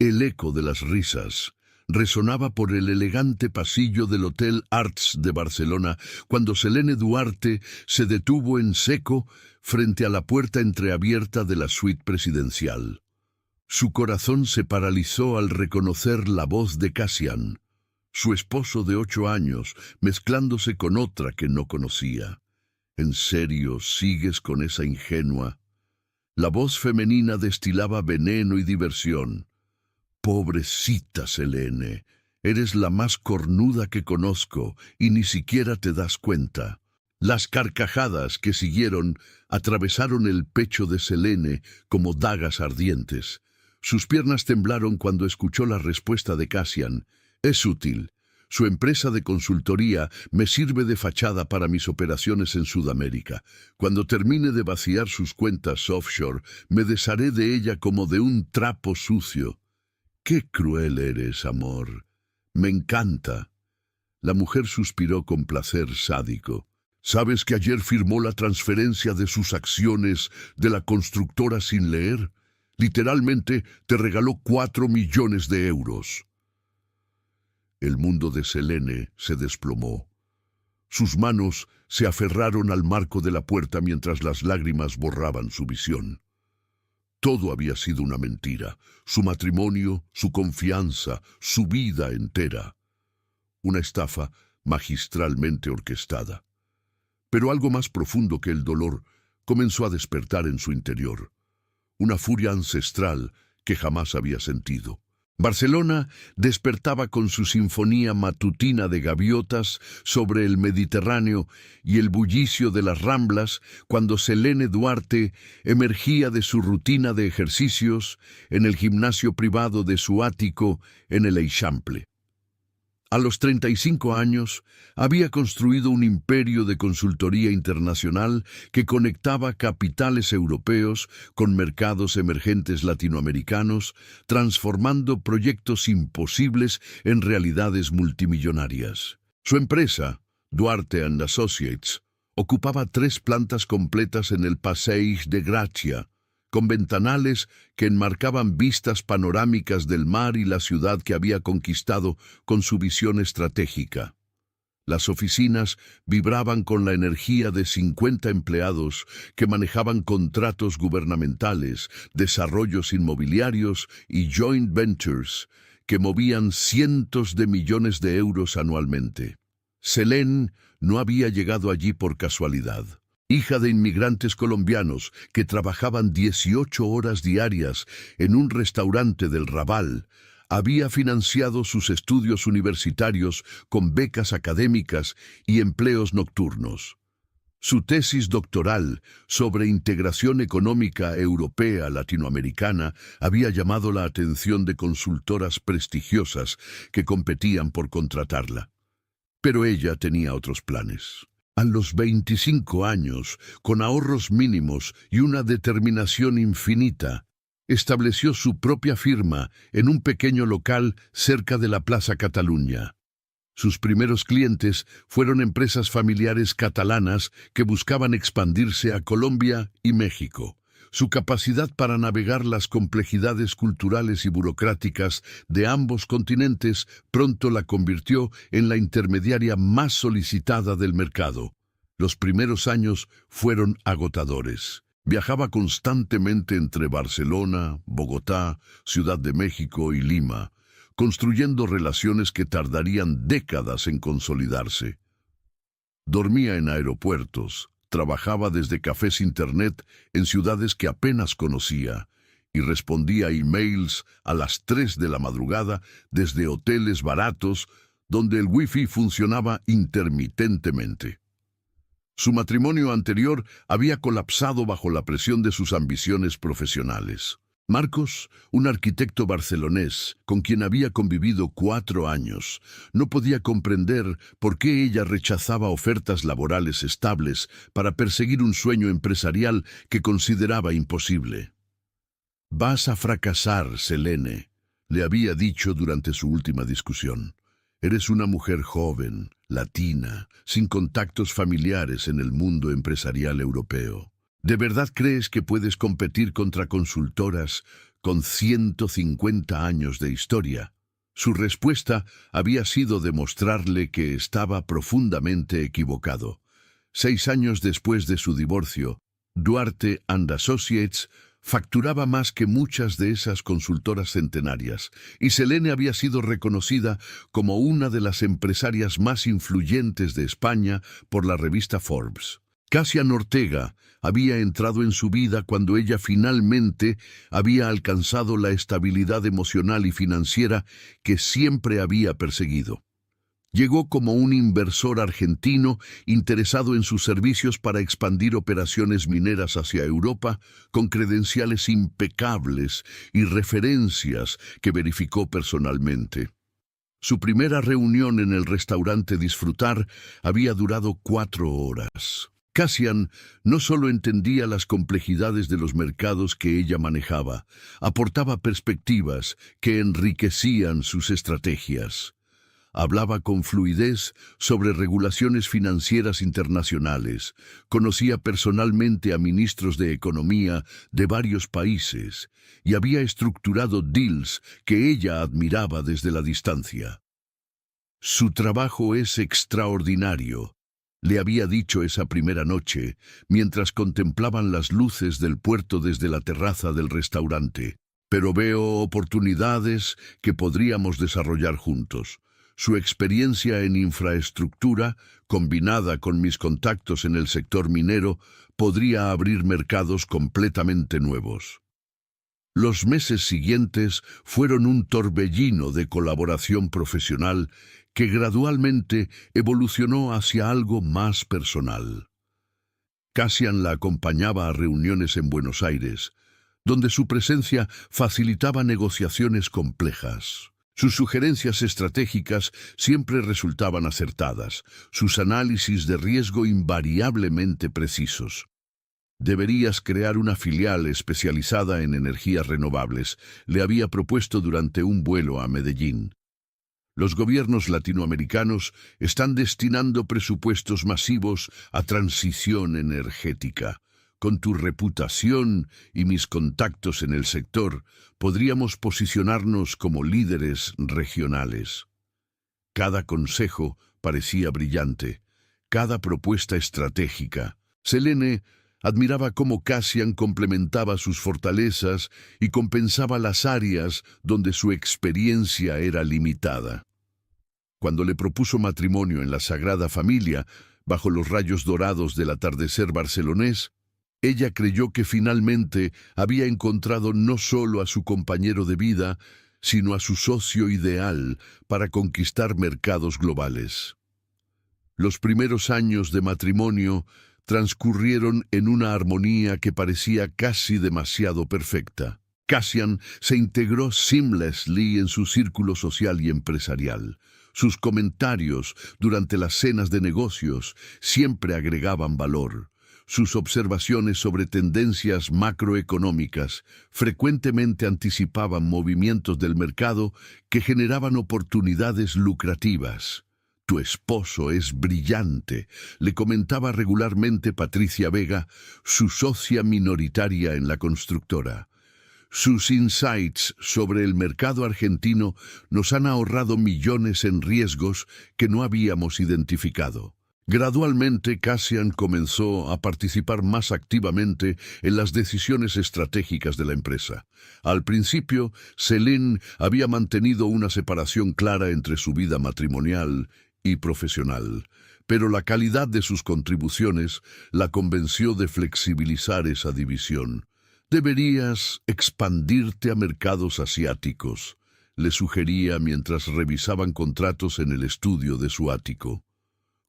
El eco de las risas resonaba por el elegante pasillo del Hotel Arts de Barcelona cuando Selene Duarte se detuvo en seco frente a la puerta entreabierta de la suite presidencial. Su corazón se paralizó al reconocer la voz de Cassian, su esposo de 8 años, mezclándose con otra que no conocía. ¿En serio sigues con esa ingenua? La voz femenina destilaba veneno y diversión. Pobrecita Selene, eres la más cornuda que conozco y ni siquiera te das cuenta. Las carcajadas que siguieron atravesaron el pecho de Selene como dagas ardientes. Sus piernas temblaron cuando escuchó la respuesta de Cassian. Es útil. Su empresa de consultoría me sirve de fachada para mis operaciones en Sudamérica. Cuando termine de vaciar sus cuentas offshore, me desharé de ella como de un trapo sucio. ¡Qué cruel eres, amor! Me encanta. La mujer suspiró con placer sádico. ¿Sabes que ayer firmó la transferencia de sus acciones de la constructora sin leer? Literalmente te regaló 4 millones de euros. El mundo de Selene se desplomó. Sus manos se aferraron al marco de la puerta mientras las lágrimas borraban su visión. Todo había sido una mentira. Su matrimonio, su confianza, su vida entera. Una estafa magistralmente orquestada. Pero algo más profundo que el dolor comenzó a despertar en su interior. Una furia ancestral que jamás había sentido. Barcelona despertaba con su sinfonía matutina de gaviotas sobre el Mediterráneo y el bullicio de las Ramblas cuando Selene Duarte emergía de su rutina de ejercicios en el gimnasio privado de su ático en el Eixample. A los 35 años, había construido un imperio de consultoría internacional que conectaba capitales europeos con mercados emergentes latinoamericanos, transformando proyectos imposibles en realidades multimillonarias. Su empresa, Duarte & Associates, ocupaba 3 plantas completas en el Passeig de Gràcia, con ventanales que enmarcaban vistas panorámicas del mar y la ciudad que había conquistado con su visión estratégica. Las oficinas vibraban con la energía de 50 empleados que manejaban contratos gubernamentales, desarrollos inmobiliarios y joint ventures que movían cientos de millones de euros anualmente. Selene no había llegado allí por casualidad. Hija de inmigrantes colombianos que trabajaban 18 horas diarias en un restaurante del Raval, había financiado sus estudios universitarios con becas académicas y empleos nocturnos. Su tesis doctoral sobre integración económica europea latinoamericana había llamado la atención de consultoras prestigiosas que competían por contratarla. Pero ella tenía otros planes. A los 25 años, con ahorros mínimos y una determinación infinita, estableció su propia firma en un pequeño local cerca de la Plaza Cataluña. Sus primeros clientes fueron empresas familiares catalanas que buscaban expandirse a Colombia y México. Su capacidad para navegar las complejidades culturales y burocráticas de ambos continentes pronto la convirtió en la intermediaria más solicitada del mercado. Los primeros años fueron agotadores. Viajaba constantemente entre Barcelona, Bogotá, Ciudad de México y Lima, construyendo relaciones que tardarían décadas en consolidarse. Dormía en aeropuertos, trabajaba desde cafés internet en ciudades que apenas conocía y respondía a emails a las 3 de la madrugada desde hoteles baratos donde el wifi funcionaba intermitentemente. Su matrimonio anterior había colapsado bajo la presión de sus ambiciones profesionales. Marcos, un arquitecto barcelonés con quien había convivido 4 años, no podía comprender por qué ella rechazaba ofertas laborales estables para perseguir un sueño empresarial que consideraba imposible. «Vas a fracasar, Selene», le había dicho durante su última discusión. «Eres una mujer joven, latina, sin contactos familiares en el mundo empresarial europeo. ¿De verdad crees que puedes competir contra consultoras con 150 años de historia. Su respuesta había sido demostrarle que estaba profundamente equivocado. 6 años después de su divorcio, Duarte and Associates facturaba más que muchas de esas consultoras centenarias, y Selene había sido reconocida como una de las empresarias más influyentes de España por la revista Forbes. Cassian Ortega había entrado en su vida cuando ella finalmente había alcanzado la estabilidad emocional y financiera que siempre había perseguido. Llegó como un inversor argentino interesado en sus servicios para expandir operaciones mineras hacia Europa, con credenciales impecables y referencias que verificó personalmente. Su primera reunión en el restaurante Disfrutar había durado 4 horas. Cassian no solo entendía las complejidades de los mercados que ella manejaba, aportaba perspectivas que enriquecían sus estrategias. Hablaba con fluidez sobre regulaciones financieras internacionales, conocía personalmente a ministros de economía de varios países y había estructurado deals que ella admiraba desde la distancia. Su trabajo es extraordinario, le había dicho esa primera noche, mientras contemplaban las luces del puerto desde la terraza del restaurante. Pero veo oportunidades que podríamos desarrollar juntos. Su experiencia en infraestructura, combinada con mis contactos en el sector minero, podría abrir mercados completamente nuevos. Los meses siguientes fueron un torbellino de colaboración profesional que gradualmente evolucionó hacia algo más personal. Cassian la acompañaba a reuniones en Buenos Aires, donde su presencia facilitaba negociaciones complejas. Sus sugerencias estratégicas siempre resultaban acertadas, sus análisis de riesgo invariablemente precisos. Deberías crear una filial especializada en energías renovables, le había propuesto durante un vuelo a Medellín. Los gobiernos latinoamericanos están destinando presupuestos masivos a transición energética. Con tu reputación y mis contactos en el sector, podríamos posicionarnos como líderes regionales. Cada consejo parecía brillante, cada propuesta estratégica. Selene admiraba cómo Cassian complementaba sus fortalezas y compensaba las áreas donde su experiencia era limitada. Cuando le propuso matrimonio en la Sagrada Familia, bajo los rayos dorados del atardecer barcelonés, ella creyó que finalmente había encontrado no solo a su compañero de vida, sino a su socio ideal para conquistar mercados globales. Los primeros años de matrimonio transcurrieron en una armonía que parecía casi demasiado perfecta. Cassian se integró seamlessly en su círculo social y empresarial. Sus comentarios durante las cenas de negocios siempre agregaban valor. Sus observaciones sobre tendencias macroeconómicas frecuentemente anticipaban movimientos del mercado que generaban oportunidades lucrativas. Tu esposo es brillante, le comentaba regularmente Patricia Vega, su socia minoritaria en la constructora. Sus insights sobre el mercado argentino nos han ahorrado millones en riesgos que no habíamos identificado. Gradualmente, Cassian comenzó a participar más activamente en las decisiones estratégicas de la empresa. Al principio, Selene había mantenido una separación clara entre su vida matrimonial y profesional, pero la calidad de sus contribuciones la convenció de flexibilizar esa división. Deberías expandirte a mercados asiáticos, le sugería mientras revisaban contratos en el estudio de su ático.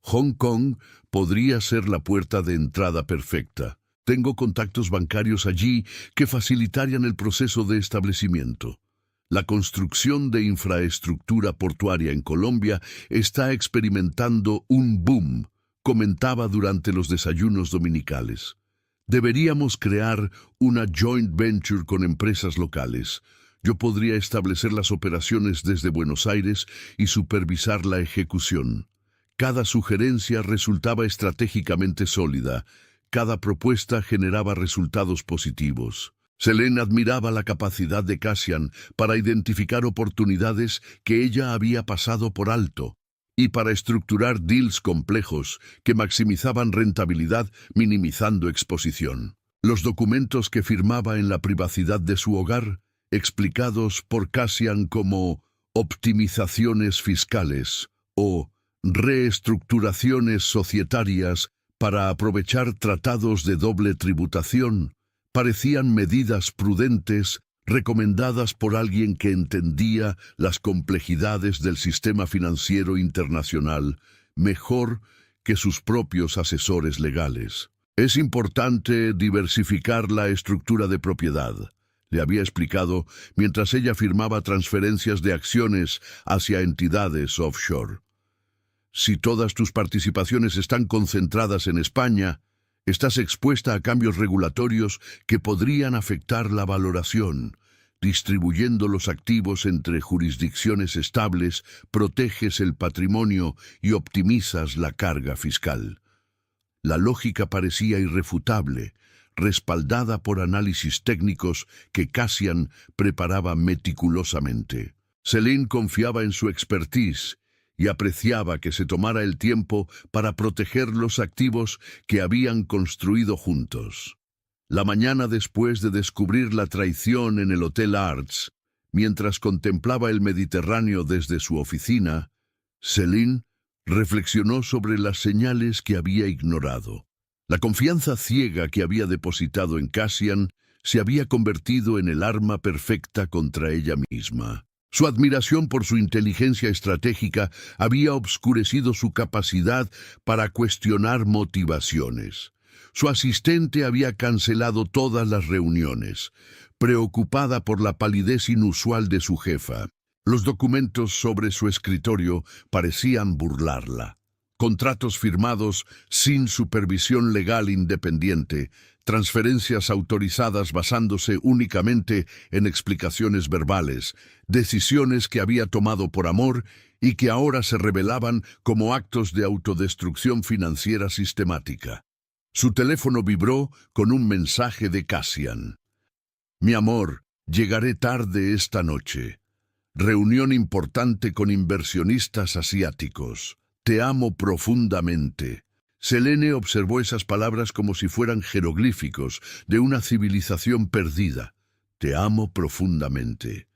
Hong Kong podría ser la puerta de entrada perfecta. Tengo contactos bancarios allí que facilitarían el proceso de establecimiento. La construcción de infraestructura portuaria en Colombia está experimentando un boom, comentaba durante los desayunos dominicales. Deberíamos crear una joint venture con empresas locales. Yo podría establecer las operaciones desde Buenos Aires y supervisar la ejecución. Cada sugerencia resultaba estratégicamente sólida, cada propuesta generaba resultados positivos. Selene admiraba la capacidad de Cassian para identificar oportunidades que ella había pasado por alto y para estructurar deals complejos que maximizaban rentabilidad minimizando exposición. Los documentos que firmaba en la privacidad de su hogar, explicados por Cassian como optimizaciones fiscales o reestructuraciones societarias para aprovechar tratados de doble tributación, parecían medidas prudentes recomendadas por alguien que entendía las complejidades del sistema financiero internacional mejor que sus propios asesores legales. Es importante diversificar la estructura de propiedad, le había explicado mientras ella firmaba transferencias de acciones hacia entidades offshore. Si todas tus participaciones están concentradas en España, estás expuesta a cambios regulatorios que podrían afectar la valoración. Distribuyendo los activos entre jurisdicciones estables, proteges el patrimonio y optimizas la carga fiscal. La lógica parecía irrefutable, respaldada por análisis técnicos que Cassian preparaba meticulosamente. Selene confiaba en su expertise y apreciaba que se tomara el tiempo para proteger los activos que habían construido juntos. La mañana después de descubrir la traición en el Hotel Arts, mientras contemplaba el Mediterráneo desde su oficina, Selene reflexionó sobre las señales que había ignorado. La confianza ciega que había depositado en Cassian se había convertido en el arma perfecta contra ella misma. Su admiración por su inteligencia estratégica había obscurecido su capacidad para cuestionar motivaciones. Su asistente había cancelado todas las reuniones, preocupada por la palidez inusual de su jefa. Los documentos sobre su escritorio parecían burlarla. Contratos firmados sin supervisión legal independiente, transferencias autorizadas basándose únicamente en explicaciones verbales, decisiones que había tomado por amor y que ahora se revelaban como actos de autodestrucción financiera sistemática. Su teléfono vibró con un mensaje de Cassian. «Mi amor, llegaré tarde esta noche. Reunión importante con inversionistas asiáticos. Te amo profundamente». Selene observó esas palabras como si fueran jeroglíficos de una civilización perdida. «Te amo profundamente».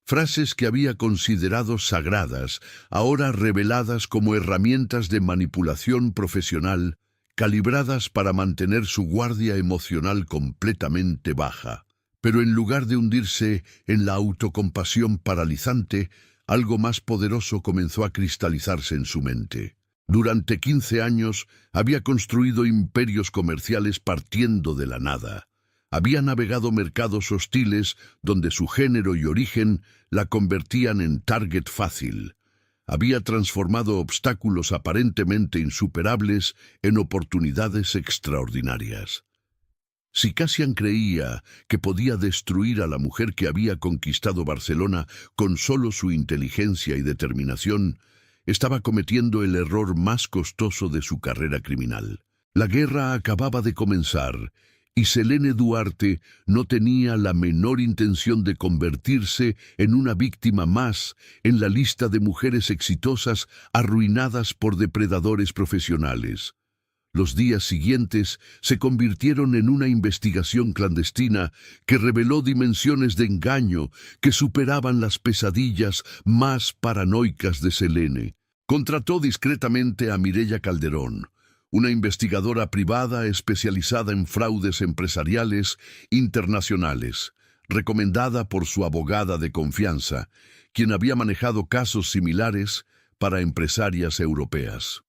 Frases que había considerado sagradas, ahora reveladas como herramientas de manipulación profesional, calibradas para mantener su guardia emocional completamente baja. Pero en lugar de hundirse en la autocompasión paralizante, algo más poderoso comenzó a cristalizarse en su mente. Durante 15 años había construido imperios comerciales partiendo de la nada. Había navegado mercados hostiles donde su género y origen la convertían en target fácil. Había transformado obstáculos aparentemente insuperables en oportunidades extraordinarias. Si Cassian creía que podía destruir a la mujer que había conquistado Barcelona con solo su inteligencia y determinación, estaba cometiendo el error más costoso de su carrera criminal. La guerra acababa de comenzar y Selene Duarte no tenía la menor intención de convertirse en una víctima más en la lista de mujeres exitosas arruinadas por depredadores profesionales. Los días siguientes se convirtieron en una investigación clandestina que reveló dimensiones de engaño que superaban las pesadillas más paranoicas de Selene. Contrató discretamente a Mireia Calderón, una investigadora privada especializada en fraudes empresariales internacionales, recomendada por su abogada de confianza, quien había manejado casos similares para empresarias europeas.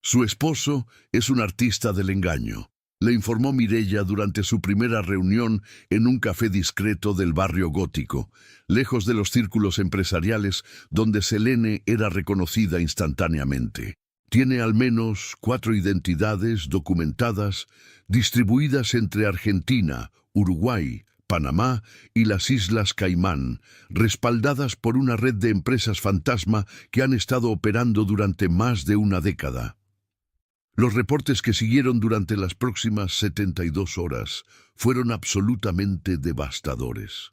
Su esposo es un artista del engaño, le informó Mireia durante su primera reunión en un café discreto del barrio gótico, lejos de los círculos empresariales donde Selene era reconocida instantáneamente. Tiene al menos 4 identidades documentadas, distribuidas entre Argentina, Uruguay, Panamá y las Islas Caimán, respaldadas por una red de empresas fantasma que han estado operando durante más de una década. Los reportes que siguieron durante las próximas 72 horas fueron absolutamente devastadores.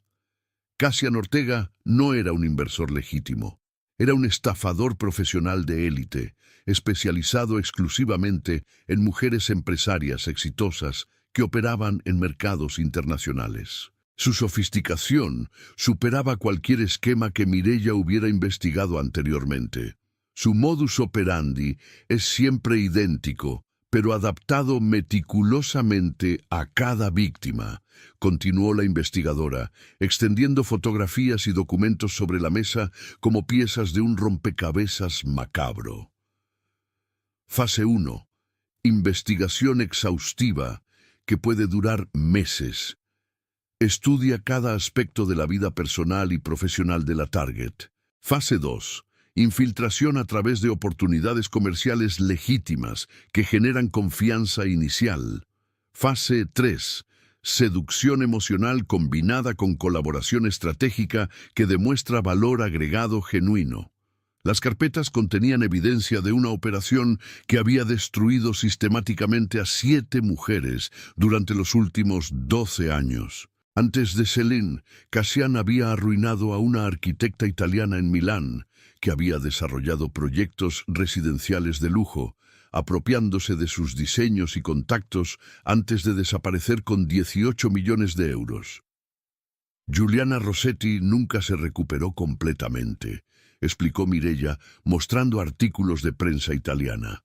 Cassian Ortega no era un inversor legítimo. Era un estafador profesional de élite, especializado exclusivamente en mujeres empresarias exitosas que operaban en mercados internacionales. Su sofisticación superaba cualquier esquema que Mireia hubiera investigado anteriormente. Su modus operandi es siempre idéntico, pero adaptado meticulosamente a cada víctima, continuó la investigadora, extendiendo fotografías y documentos sobre la mesa como piezas de un rompecabezas macabro. Fase 1. Investigación exhaustiva que puede durar meses. Estudia cada aspecto de la vida personal y profesional de la target. Fase 2. Infiltración a través de oportunidades comerciales legítimas que generan confianza inicial. Fase 3. Seducción emocional combinada con colaboración estratégica que demuestra valor agregado genuino. Las carpetas contenían evidencia de una operación que había destruido sistemáticamente a 7 mujeres durante los últimos 12 años. Antes de Selene, Cassian había arruinado a una arquitecta italiana en Milán, que había desarrollado proyectos residenciales de lujo, apropiándose de sus diseños y contactos antes de desaparecer con 18 millones de euros. Giuliana Rossetti nunca se recuperó completamente, explicó Mireia, mostrando artículos de prensa italiana.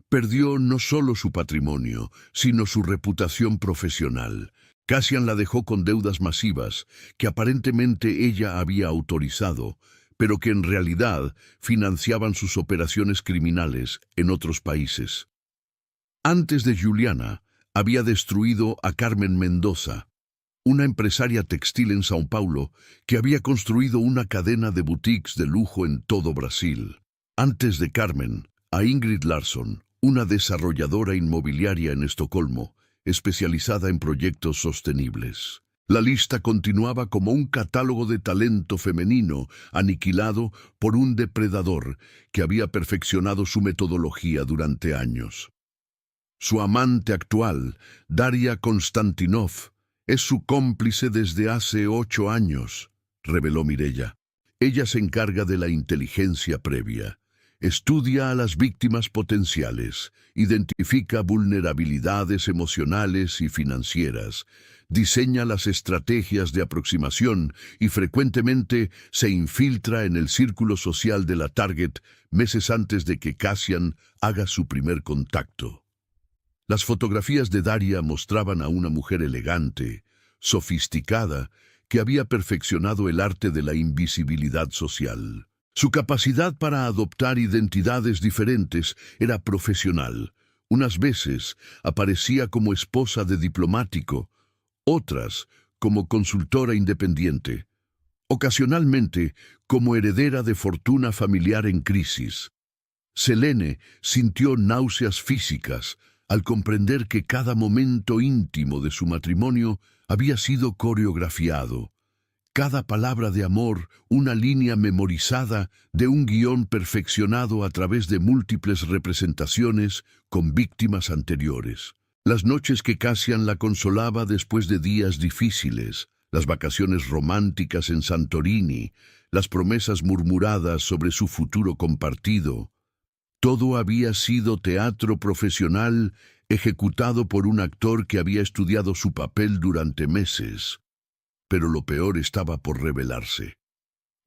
Perdió no solo su patrimonio, sino su reputación profesional. Cassian la dejó con deudas masivas, que aparentemente ella había autorizado, pero que en realidad financiaban sus operaciones criminales en otros países. Antes de Giuliana, había destruido a Carmen Mendoza, una empresaria textil en São Paulo que había construido una cadena de boutiques de lujo en todo Brasil. Antes de Carmen, a Ingrid Larsson, una desarrolladora inmobiliaria en Estocolmo, especializada en proyectos sostenibles. La lista continuaba como un catálogo de talento femenino aniquilado por un depredador que había perfeccionado su metodología durante años. Su amante actual, Daria Konstantinov, es su cómplice desde hace 8 años, reveló Mireia. Ella se encarga de la inteligencia previa. Estudia a las víctimas potenciales, identifica vulnerabilidades emocionales y financieras, diseña las estrategias de aproximación y frecuentemente se infiltra en el círculo social de la target meses antes de que Cassian haga su primer contacto. Las fotografías de Daria mostraban a una mujer elegante, sofisticada, que había perfeccionado el arte de la invisibilidad social. Su capacidad para adoptar identidades diferentes era profesional. Unas veces aparecía como esposa de diplomático, otras como consultora independiente, ocasionalmente como heredera de fortuna familiar en crisis. Selene sintió náuseas físicas al comprender que cada momento íntimo de su matrimonio había sido coreografiado. Cada palabra de amor, una línea memorizada de un guión perfeccionado a través de múltiples representaciones con víctimas anteriores. Las noches que Cassian la consolaba después de días difíciles, las vacaciones románticas en Santorini, las promesas murmuradas sobre su futuro compartido. Todo había sido teatro profesional ejecutado por un actor que había estudiado su papel durante meses. Pero lo peor estaba por revelarse.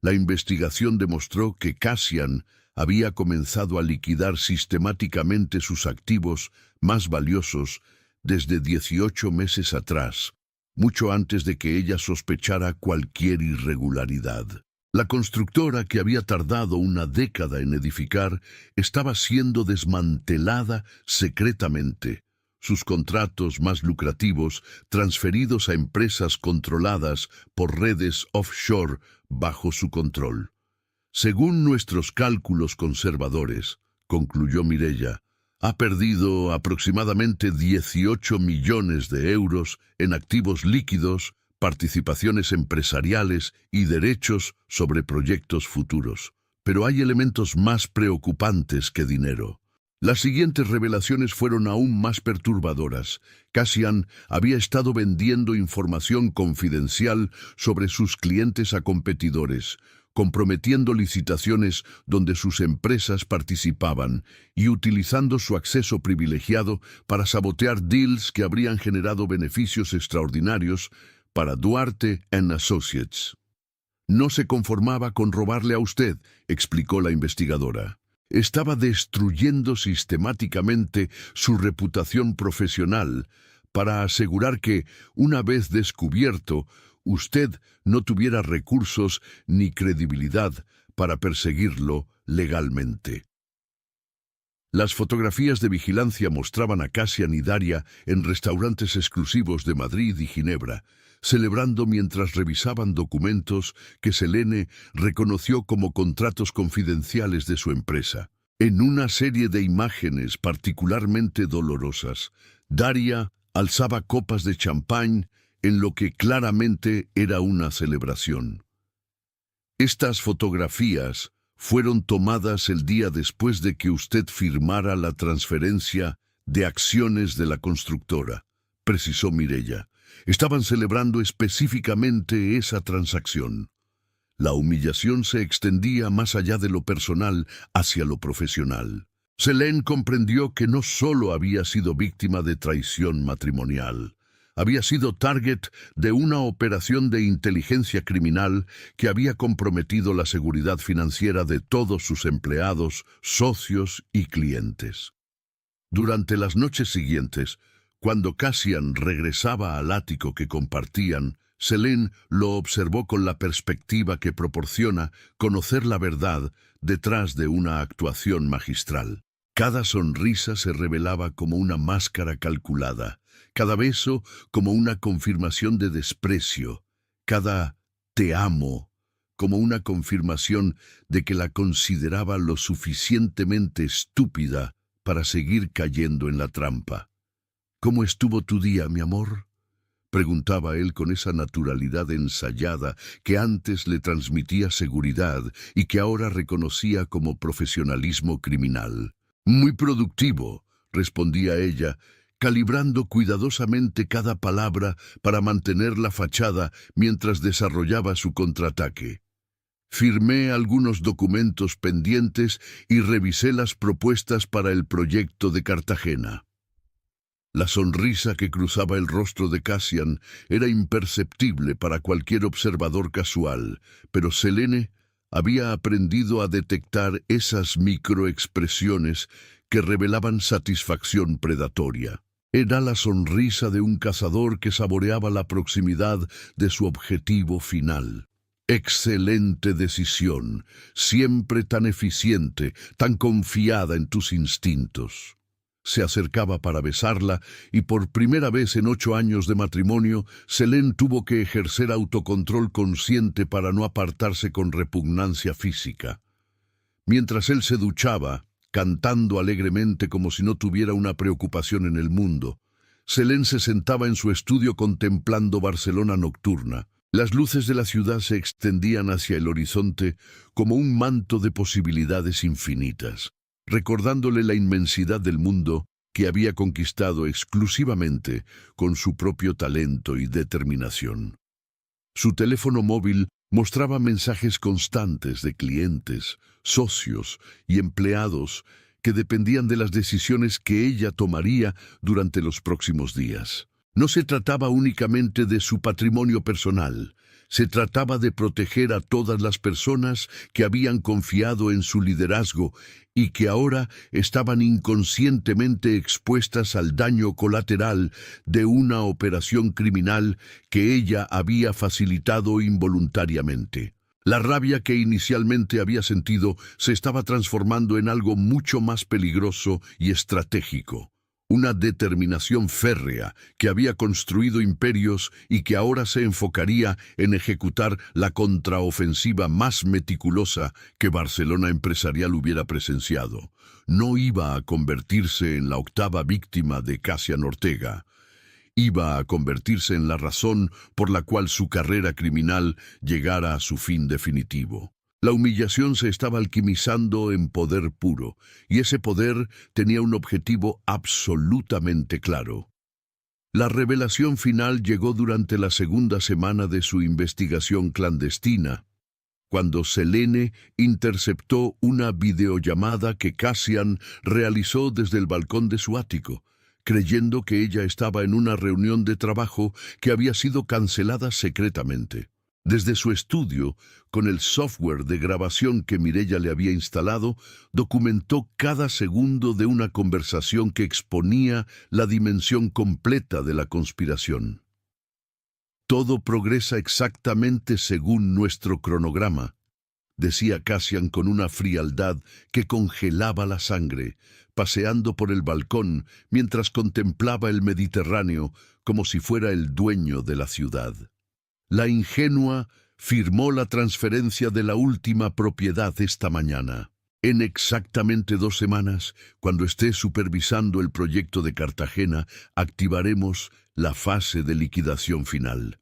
La investigación demostró que Cassian había comenzado a liquidar sistemáticamente sus activos más valiosos desde 18 meses atrás, mucho antes de que ella sospechara cualquier irregularidad. La constructora, que había tardado una década en edificar, estaba siendo desmantelada secretamente. Sus contratos más lucrativos transferidos a empresas controladas por redes offshore bajo su control. Según nuestros cálculos conservadores, concluyó Mireia, ha perdido aproximadamente 18 millones de euros en activos líquidos, participaciones empresariales y derechos sobre proyectos futuros. Pero hay elementos más preocupantes que dinero. Las siguientes revelaciones fueron aún más perturbadoras. Cassian había estado vendiendo información confidencial sobre sus clientes a competidores, comprometiendo licitaciones donde sus empresas participaban y utilizando su acceso privilegiado para sabotear deals que habrían generado beneficios extraordinarios para Duarte and Associates. No se conformaba con robarle a usted, explicó la investigadora. Estaba destruyendo sistemáticamente su reputación profesional para asegurar que, una vez descubierto, usted no tuviera recursos ni credibilidad para perseguirlo legalmente. Las fotografías de vigilancia mostraban a Cassian y Daria en restaurantes exclusivos de Madrid y Ginebra, celebrando mientras revisaban documentos que Selene reconoció como contratos confidenciales de su empresa. En una serie de imágenes particularmente dolorosas, Daria alzaba copas de champán en lo que claramente era una celebración. Estas fotografías fueron tomadas el día después de que usted firmara la transferencia de acciones de la constructora, precisó Mireia. Estaban celebrando específicamente esa transacción. La humillación se extendía más allá de lo personal hacia lo profesional. Selene comprendió que no solo había sido víctima de traición matrimonial, había sido target de una operación de inteligencia criminal que había comprometido la seguridad financiera de todos sus empleados, socios y clientes. Durante las noches siguientes, cuando Cassian regresaba al ático que compartían, Selene lo observó con la perspectiva que proporciona conocer la verdad detrás de una actuación magistral. Cada sonrisa se revelaba como una máscara calculada, cada beso como una confirmación de desprecio, cada «te amo» como una confirmación de que la consideraba lo suficientemente estúpida para seguir cayendo en la trampa. «¿Cómo estuvo tu día, mi amor?», preguntaba él con esa naturalidad ensayada que antes le transmitía seguridad y que ahora reconocía como profesionalismo criminal. «Muy productivo», respondía ella, calibrando cuidadosamente cada palabra para mantener la fachada mientras desarrollaba su contraataque. «Firmé algunos documentos pendientes y revisé las propuestas para el proyecto de Cartagena». La sonrisa que cruzaba el rostro de Cassian era imperceptible para cualquier observador casual, pero Selene había aprendido a detectar esas microexpresiones que revelaban satisfacción predatoria. Era la sonrisa de un cazador que saboreaba la proximidad de su objetivo final. «Excelente decisión, siempre tan eficiente, tan confiada en tus instintos». Se acercaba para besarla y por primera vez en 8 años de matrimonio, Selene tuvo que ejercer autocontrol consciente para no apartarse con repugnancia física. Mientras él se duchaba, cantando alegremente como si no tuviera una preocupación en el mundo, Selene se sentaba en su estudio contemplando Barcelona nocturna. Las luces de la ciudad se extendían hacia el horizonte como un manto de posibilidades infinitas, recordándole la inmensidad del mundo que había conquistado exclusivamente con su propio talento y determinación. Su teléfono móvil mostraba mensajes constantes de clientes, socios y empleados que dependían de las decisiones que ella tomaría durante los próximos días. No se trataba únicamente de su patrimonio personal, se trataba de proteger a todas las personas que habían confiado en su liderazgo y que ahora estaban inconscientemente expuestas al daño colateral de una operación criminal que ella había facilitado involuntariamente. La rabia que inicialmente había sentido se estaba transformando en algo mucho más peligroso y estratégico. Una determinación férrea que había construido imperios y que ahora se enfocaría en ejecutar la contraofensiva más meticulosa que Barcelona empresarial hubiera presenciado. No iba a convertirse en la 8ª víctima de Cassian Ortega. Iba a convertirse en la razón por la cual su carrera criminal llegara a su fin definitivo. La humillación se estaba alquimizando en poder puro, y ese poder tenía un objetivo absolutamente claro. La revelación final llegó durante la segunda semana de su investigación clandestina, cuando Selene interceptó una videollamada que Cassian realizó desde el balcón de su ático, creyendo que ella estaba en una reunión de trabajo que había sido cancelada secretamente. Desde su estudio, con el software de grabación que Mireya le había instalado, documentó cada segundo de una conversación que exponía la dimensión completa de la conspiración. «Todo progresa exactamente según nuestro cronograma», decía Cassian con una frialdad que congelaba la sangre, paseando por el balcón mientras contemplaba el Mediterráneo como si fuera el dueño de la ciudad. La ingenua firmó la transferencia de la última propiedad esta mañana. En exactamente 2 semanas, cuando esté supervisando el proyecto de Cartagena, activaremos la fase de liquidación final.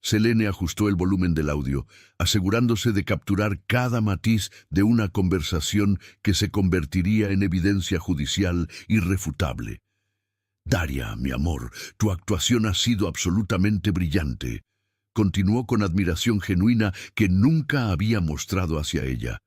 Selene ajustó el volumen del audio, asegurándose de capturar cada matiz de una conversación que se convertiría en evidencia judicial irrefutable. «Daria, mi amor, tu actuación ha sido absolutamente brillante», continuó con admiración genuina que nunca había mostrado hacia ella.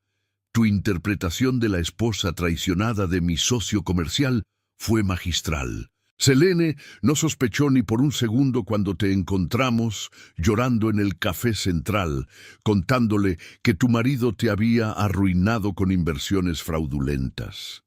«Tu interpretación de la esposa traicionada de mi socio comercial fue magistral. Selene no sospechó ni por un segundo cuando te encontramos llorando en el café central, contándole que tu marido te había arruinado con inversiones fraudulentas».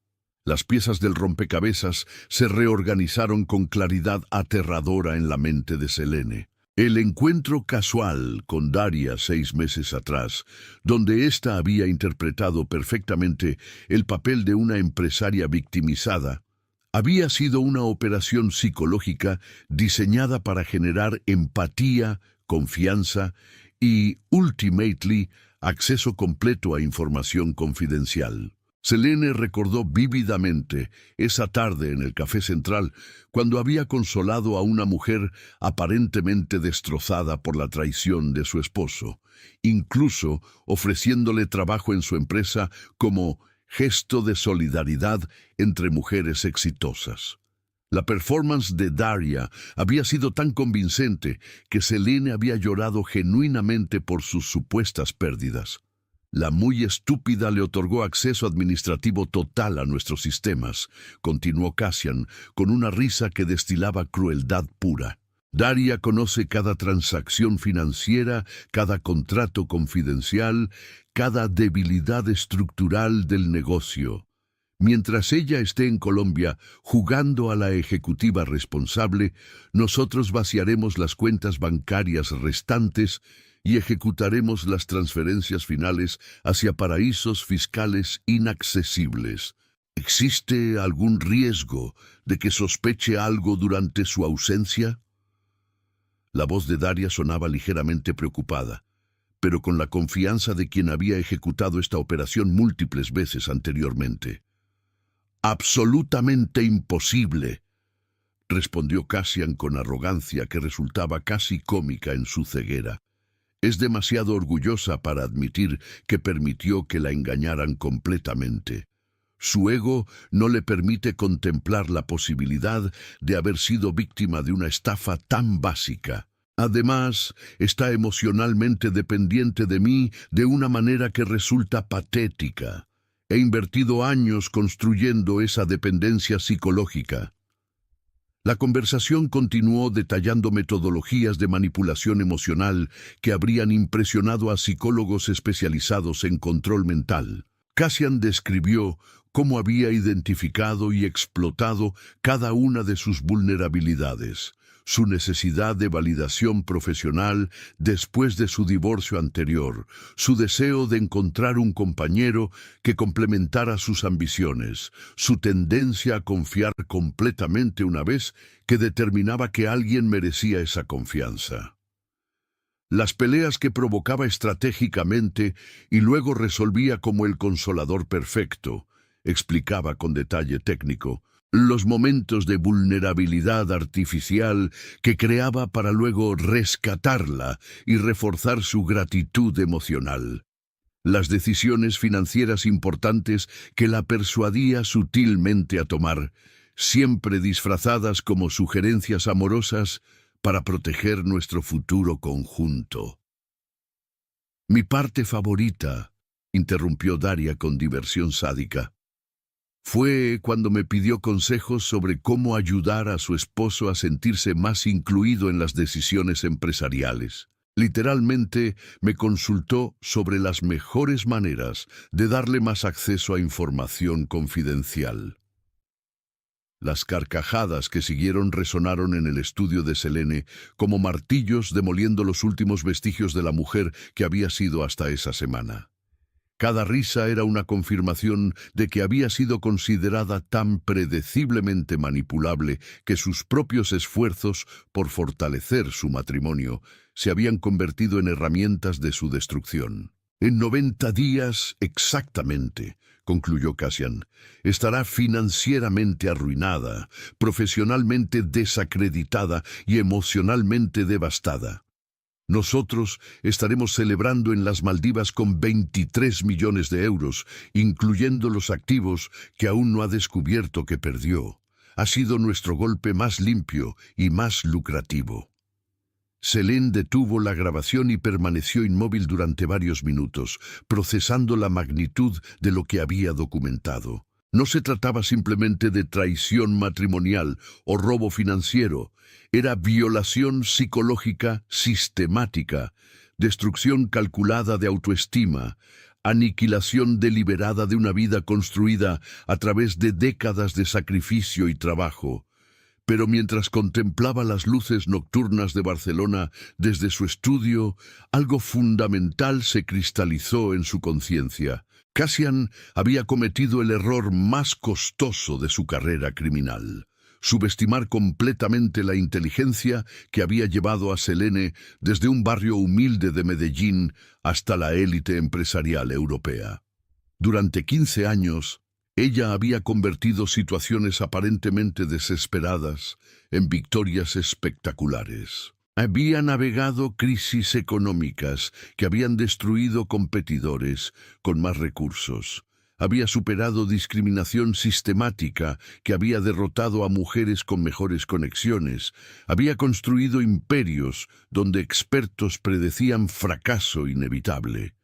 Las piezas del rompecabezas se reorganizaron con claridad aterradora en la mente de Selene. El encuentro casual con Daria 6 meses atrás, donde ésta había interpretado perfectamente el papel de una empresaria victimizada, había sido una operación psicológica diseñada para generar empatía, confianza y, ultimately, acceso completo a información confidencial. Selene recordó vívidamente esa tarde en el Café Central, cuando había consolado a una mujer aparentemente destrozada por la traición de su esposo, incluso ofreciéndole trabajo en su empresa como gesto de solidaridad entre mujeres exitosas. La performance de Daria había sido tan convincente que Selene había llorado genuinamente por sus supuestas pérdidas. «La muy estúpida le otorgó acceso administrativo total a nuestros sistemas», continuó Cassian, con una risa que destilaba crueldad pura. «Daria conoce cada transacción financiera, cada contrato confidencial, cada debilidad estructural del negocio. Mientras ella esté en Colombia jugando a la ejecutiva responsable, nosotros vaciaremos las cuentas bancarias restantes y ejecutaremos las transferencias finales hacia paraísos fiscales inaccesibles. ¿Existe algún riesgo de que sospeche algo durante su ausencia?» La voz de Daria sonaba ligeramente preocupada, pero con la confianza de quien había ejecutado esta operación múltiples veces anteriormente. «Absolutamente imposible», respondió Cassian con arrogancia que resultaba casi cómica en su ceguera. Es demasiado orgullosa para admitir que permitió que la engañaran completamente. Su ego no le permite contemplar la posibilidad de haber sido víctima de una estafa tan básica. Además, está emocionalmente dependiente de mí de una manera que resulta patética. He invertido años construyendo esa dependencia psicológica. La conversación continuó detallando metodologías de manipulación emocional que habrían impresionado a psicólogos especializados en control mental. Cassian describió cómo había identificado y explotado cada una de sus vulnerabilidades, su necesidad de validación profesional después de su divorcio anterior, su deseo de encontrar un compañero que complementara sus ambiciones, su tendencia a confiar completamente una vez que determinaba que alguien merecía esa confianza. Las peleas que provocaba estratégicamente y luego resolvía como el consolador perfecto, explicaba con detalle técnico, los momentos de vulnerabilidad artificial que creaba para luego rescatarla y reforzar su gratitud emocional. las decisiones financieras importantes que la persuadía sutilmente a tomar, siempre disfrazadas como sugerencias amorosas para proteger nuestro futuro conjunto. Mi parte favorita, interrumpió Daria con diversión sádica, fue cuando me pidió consejos sobre cómo ayudar a su esposo a sentirse más incluido en las decisiones empresariales. Literalmente me consultó sobre las mejores maneras de darle más acceso a información confidencial. Las carcajadas que siguieron resonaron en el estudio de Selene como martillos demoliendo los últimos vestigios de la mujer que había sido hasta esa semana. Cada risa era una confirmación de que había sido considerada tan predeciblemente manipulable que sus propios esfuerzos por fortalecer su matrimonio se habían convertido en herramientas de su destrucción. En 90 días exactamente, concluyó Cassian, estará financieramente arruinada, profesionalmente desacreditada y emocionalmente devastada. Nosotros estaremos celebrando en las Maldivas con 23 millones de euros, incluyendo los activos que aún no ha descubierto que perdió. Ha sido nuestro golpe más limpio y más lucrativo. Selene detuvo la grabación y permaneció inmóvil durante varios minutos, procesando la magnitud de lo que había documentado. No se trataba simplemente de traición matrimonial o robo financiero, era violación psicológica sistemática, destrucción calculada de autoestima, aniquilación deliberada de una vida construida a través de décadas de sacrificio y trabajo. Pero mientras contemplaba las luces nocturnas de Barcelona desde su estudio, algo fundamental se cristalizó en su conciencia. Cassian había cometido el error más costoso de su carrera criminal: subestimar completamente la inteligencia que había llevado a Selene desde un barrio humilde de Medellín hasta la élite empresarial europea. Durante 15 años, ella había convertido situaciones aparentemente desesperadas en victorias espectaculares. Había navegado crisis económicas que habían destruido competidores con más recursos. Había superado discriminación sistemática que había derrotado a mujeres con mejores conexiones. Había construido imperios donde expertos predecían fracaso inevitable.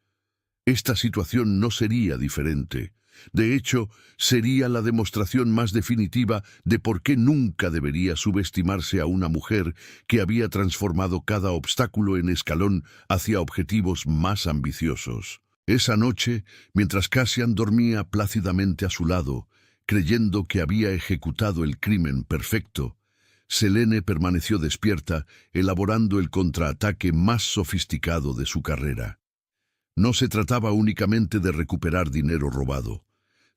Esta situación no sería diferente. De hecho, sería la demostración más definitiva de por qué nunca debería subestimarse a una mujer que había transformado cada obstáculo en escalón hacia objetivos más ambiciosos. Esa noche, mientras Cassian dormía plácidamente a su lado, creyendo que había ejecutado el crimen perfecto, Selene permaneció despierta, elaborando el contraataque más sofisticado de su carrera. No se trataba únicamente de recuperar dinero robado.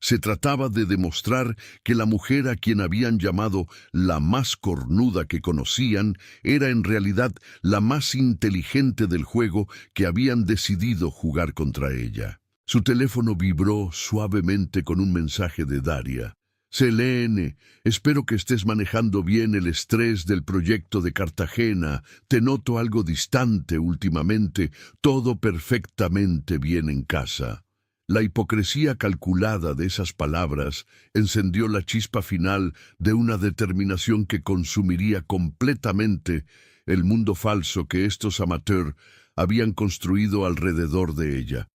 Se trataba de demostrar que la mujer a quien habían llamado la más cornuda que conocían era en realidad la más inteligente del juego que habían decidido jugar contra ella. Su teléfono vibró suavemente con un mensaje de Daria. «Selene, espero que estés manejando bien el estrés del proyecto de Cartagena. Te noto algo distante últimamente. Todo perfectamente bien en casa». La hipocresía calculada de esas palabras encendió la chispa final de una determinación que consumiría completamente el mundo falso que estos amateurs habían construido alrededor de ella.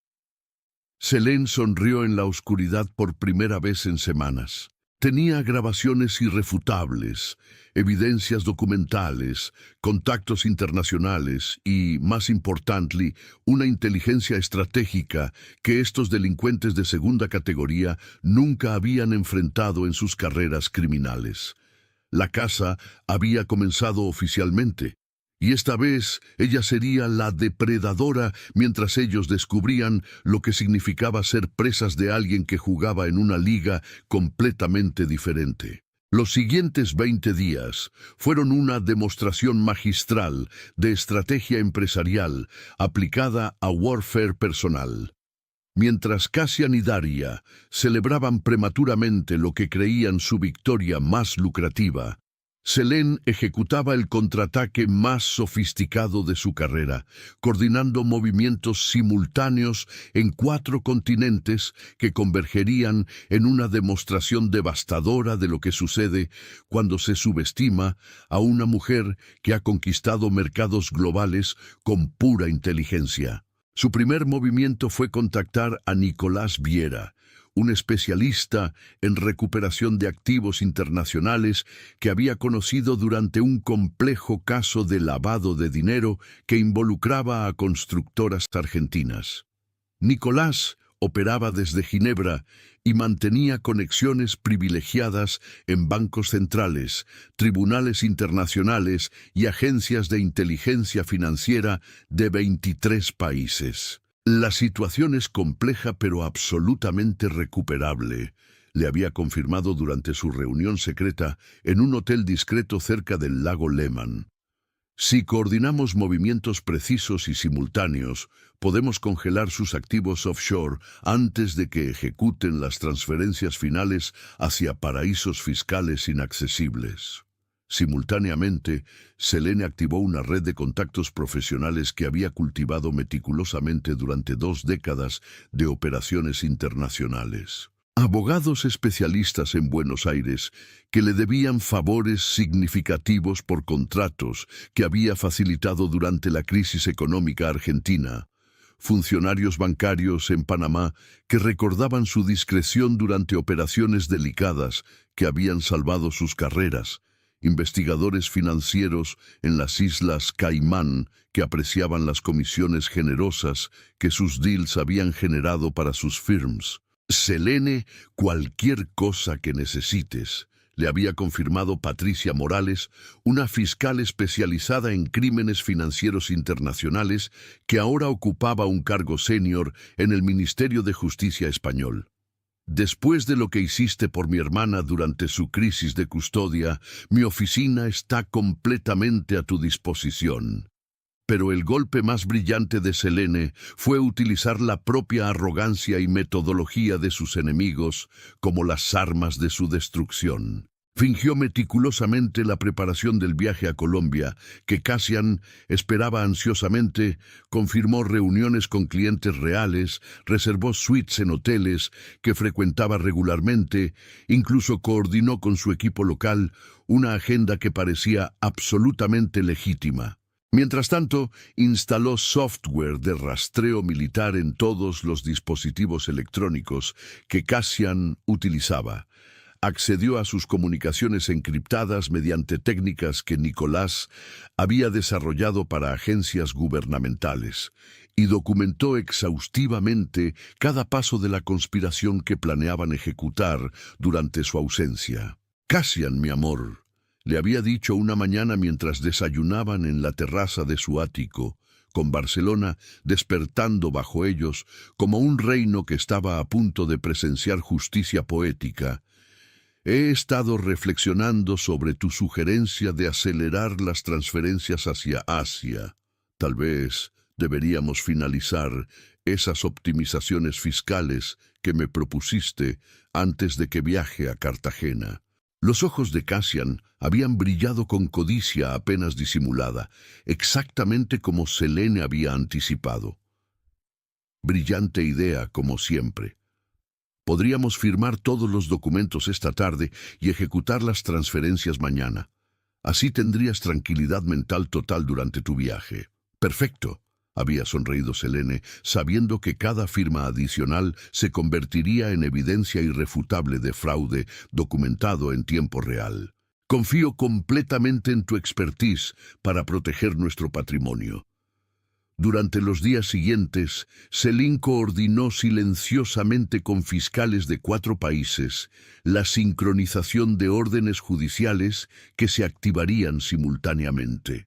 Selene sonrió en la oscuridad por primera vez en semanas. Tenía grabaciones irrefutables, evidencias documentales, contactos internacionales y, más importante, una inteligencia estratégica que estos delincuentes de segunda categoría nunca habían enfrentado en sus carreras criminales. La caza había comenzado oficialmente, y esta vez ella sería la depredadora mientras ellos descubrían lo que significaba ser presas de alguien que jugaba en una liga completamente diferente. Los siguientes 20 días fueron una demostración magistral de estrategia empresarial aplicada a warfare personal. Mientras Cassian y Daria celebraban prematuramente lo que creían su victoria más lucrativa, Selene ejecutaba el contraataque más sofisticado de su carrera, coordinando movimientos simultáneos en 4 continentes que convergerían en una demostración devastadora de lo que sucede cuando se subestima a una mujer que ha conquistado mercados globales con pura inteligencia. Su primer movimiento fue contactar a Nicolás Viera, un especialista en recuperación de activos internacionales que había conocido durante un complejo caso de lavado de dinero que involucraba a constructoras argentinas. Nicolás operaba desde Ginebra y mantenía conexiones privilegiadas en bancos centrales, tribunales internacionales y agencias de inteligencia financiera de 23 países. La situación es compleja pero absolutamente recuperable, le había confirmado durante su reunión secreta en un hotel discreto cerca del lago Lehmann. Si coordinamos movimientos precisos y simultáneos, podemos congelar sus activos offshore antes de que ejecuten las transferencias finales hacia paraísos fiscales inaccesibles. Simultáneamente, Selene activó una red de contactos profesionales que había cultivado meticulosamente durante 2 décadas de operaciones internacionales. Abogados especialistas en Buenos Aires que le debían favores significativos por contratos que había facilitado durante la crisis económica argentina. Funcionarios bancarios en Panamá que recordaban su discreción durante operaciones delicadas que habían salvado sus carreras. Investigadores financieros en las Islas Caimán que apreciaban las comisiones generosas que sus deals habían generado para sus firms. Selene, cualquier cosa que necesites, le había confirmado Patricia Morales, una fiscal especializada en crímenes financieros internacionales que ahora ocupaba un cargo senior en el Ministerio de Justicia español. Después de lo que hiciste por mi hermana durante su crisis de custodia, mi oficina está completamente a tu disposición. Pero el golpe más brillante de Selene fue utilizar la propia arrogancia y metodología de sus enemigos como las armas de su destrucción. Fingió meticulosamente la preparación del viaje a Colombia, que Cassian esperaba ansiosamente, confirmó reuniones con clientes reales, reservó suites en hoteles que frecuentaba regularmente, incluso coordinó con su equipo local una agenda que parecía absolutamente legítima. Mientras tanto, instaló software de rastreo militar en todos los dispositivos electrónicos que Cassian utilizaba. Accedió a sus comunicaciones encriptadas mediante técnicas que Nicolás había desarrollado para agencias gubernamentales y documentó exhaustivamente cada paso de la conspiración que planeaban ejecutar durante su ausencia. Cassian, mi amor, le había dicho una mañana mientras desayunaban en la terraza de su ático, con Barcelona despertando bajo ellos como un reino que estaba a punto de presenciar justicia poética. He estado reflexionando sobre tu sugerencia de acelerar las transferencias hacia Asia. Tal vez deberíamos finalizar esas optimizaciones fiscales que me propusiste antes de que viaje a Cartagena. Los ojos de Cassian habían brillado con codicia apenas disimulada, exactamente como Selene había anticipado. Brillante idea, como siempre. Podríamos firmar todos los documentos esta tarde y ejecutar las transferencias mañana. Así tendrías tranquilidad mental total durante tu viaje. Perfecto, había sonreído Selene, sabiendo que cada firma adicional se convertiría en evidencia irrefutable de fraude documentado en tiempo real. Confío completamente en tu expertise para proteger nuestro patrimonio. Durante los días siguientes, Selene coordinó silenciosamente con fiscales de 4 países la sincronización de órdenes judiciales que se activarían simultáneamente.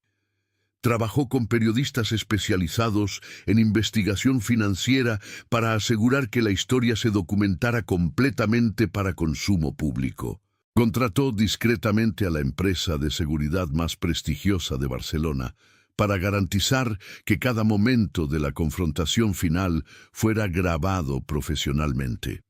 Trabajó con periodistas especializados en investigación financiera para asegurar que la historia se documentara completamente para consumo público. Contrató discretamente a la empresa de seguridad más prestigiosa de Barcelona, para garantizar que cada momento de la confrontación final fuera grabado profesionalmente.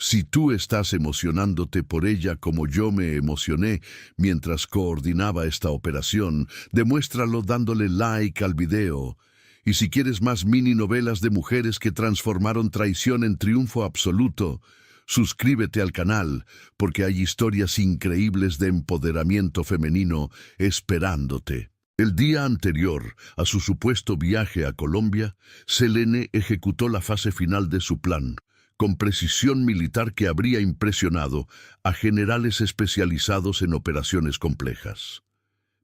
Si tú estás emocionándote por ella como yo me emocioné mientras coordinaba esta operación, demuéstralo dándole like al video. Y si quieres más mini novelas de mujeres que transformaron traición en triunfo absoluto, suscríbete al canal, porque hay historias increíbles de empoderamiento femenino esperándote. El día anterior a su supuesto viaje a Colombia, Selene ejecutó la fase final de su plan, con precisión militar que habría impresionado a generales especializados en operaciones complejas.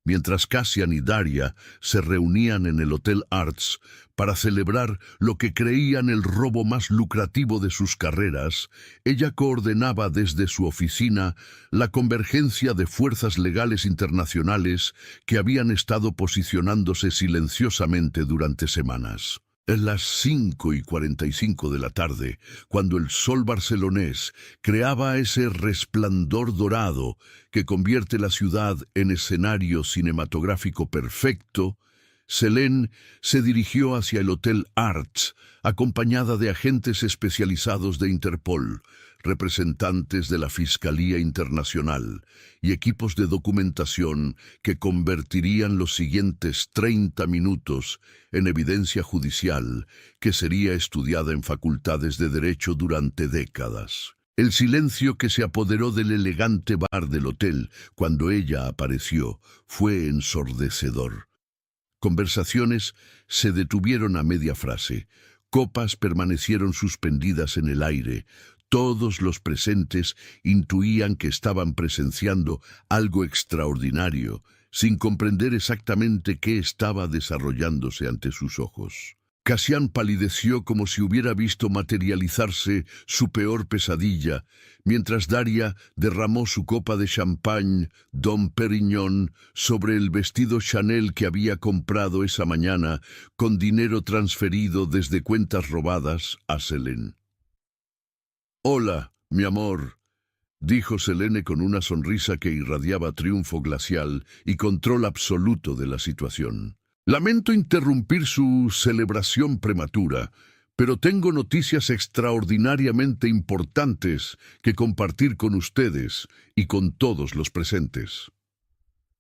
Mientras Cassian y Daria se reunían en el Hotel Arts para celebrar lo que creían el robo más lucrativo de sus carreras, ella coordenaba desde su oficina la convergencia de fuerzas legales internacionales que habían estado posicionándose silenciosamente durante semanas. En las 5:45 de la tarde, cuando el sol barcelonés creaba ese resplandor dorado que convierte la ciudad en escenario cinematográfico perfecto, Selene se dirigió hacia el Hotel Arts, acompañada de agentes especializados de Interpol, representantes de la Fiscalía Internacional y equipos de documentación que convertirían los siguientes 30 minutos en evidencia judicial que sería estudiada en facultades de derecho durante décadas. El silencio que se apoderó del elegante bar del hotel cuando ella apareció fue ensordecedor. Conversaciones se detuvieron a media frase, copas permanecieron suspendidas en el aire. Todos los presentes intuían que estaban presenciando algo extraordinario, sin comprender exactamente qué estaba desarrollándose ante sus ojos. Cassian palideció como si hubiera visto materializarse su peor pesadilla, mientras Daria derramó su copa de champagne Dom Perignon sobre el vestido Chanel que había comprado esa mañana con dinero transferido desde cuentas robadas a Selene. «Hola, mi amor», dijo Selene con una sonrisa que irradiaba triunfo glacial y control absoluto de la situación. «Lamento interrumpir su celebración prematura, pero tengo noticias extraordinariamente importantes que compartir con ustedes y con todos los presentes».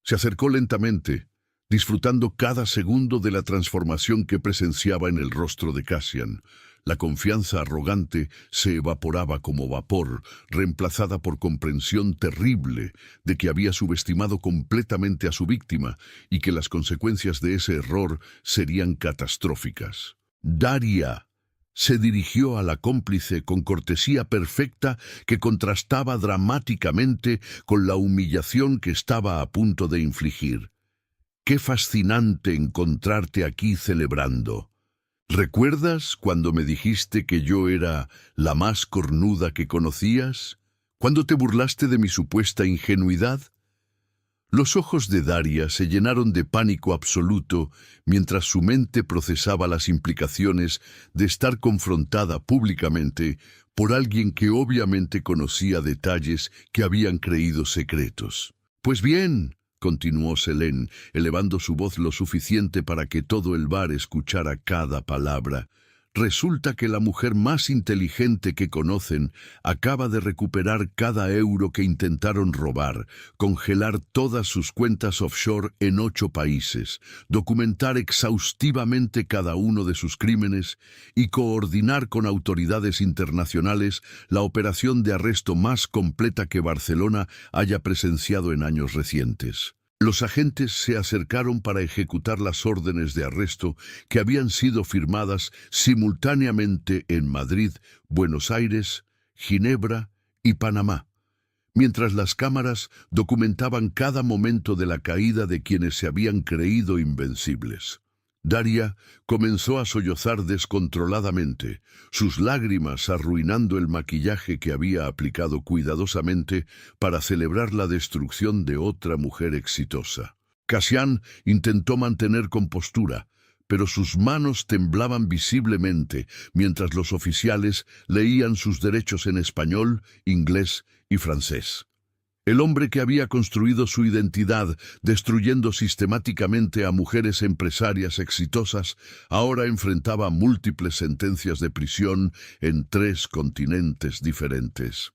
Se acercó lentamente, disfrutando cada segundo de la transformación que presenciaba en el rostro de Cassian. La confianza arrogante se evaporaba como vapor, reemplazada por comprensión terrible de que había subestimado completamente a su víctima y que las consecuencias de ese error serían catastróficas. Daria se dirigió a la cómplice con cortesía perfecta que contrastaba dramáticamente con la humillación que estaba a punto de infligir. «Qué fascinante encontrarte aquí celebrando. ¿Recuerdas cuando me dijiste que yo era la más cornuda que conocías? ¿Cuándo te burlaste de mi supuesta ingenuidad?» Los ojos de Daria se llenaron de pánico absoluto mientras su mente procesaba las implicaciones de estar confrontada públicamente por alguien que obviamente conocía detalles que habían creído secretos. «Pues bien», continuó Selene, elevando su voz lo suficiente para que todo el bar escuchara cada palabra, «resulta que la mujer más inteligente que conocen acaba de recuperar cada euro que intentaron robar, congelar todas sus cuentas offshore en 8 países, documentar exhaustivamente cada uno de sus crímenes y coordinar con autoridades internacionales la operación de arresto más completa que Barcelona haya presenciado en años recientes». Los agentes se acercaron para ejecutar las órdenes de arresto que habían sido firmadas simultáneamente en Madrid, Buenos Aires, Ginebra y Panamá, mientras las cámaras documentaban cada momento de la caída de quienes se habían creído invencibles. Daria comenzó a sollozar descontroladamente, sus lágrimas arruinando el maquillaje que había aplicado cuidadosamente para celebrar la destrucción de otra mujer exitosa. Cassian intentó mantener compostura, pero sus manos temblaban visiblemente mientras los oficiales leían sus derechos en español, inglés y francés. El hombre que había construido su identidad, destruyendo sistemáticamente a mujeres empresarias exitosas, ahora enfrentaba múltiples sentencias de prisión en 3 continentes diferentes.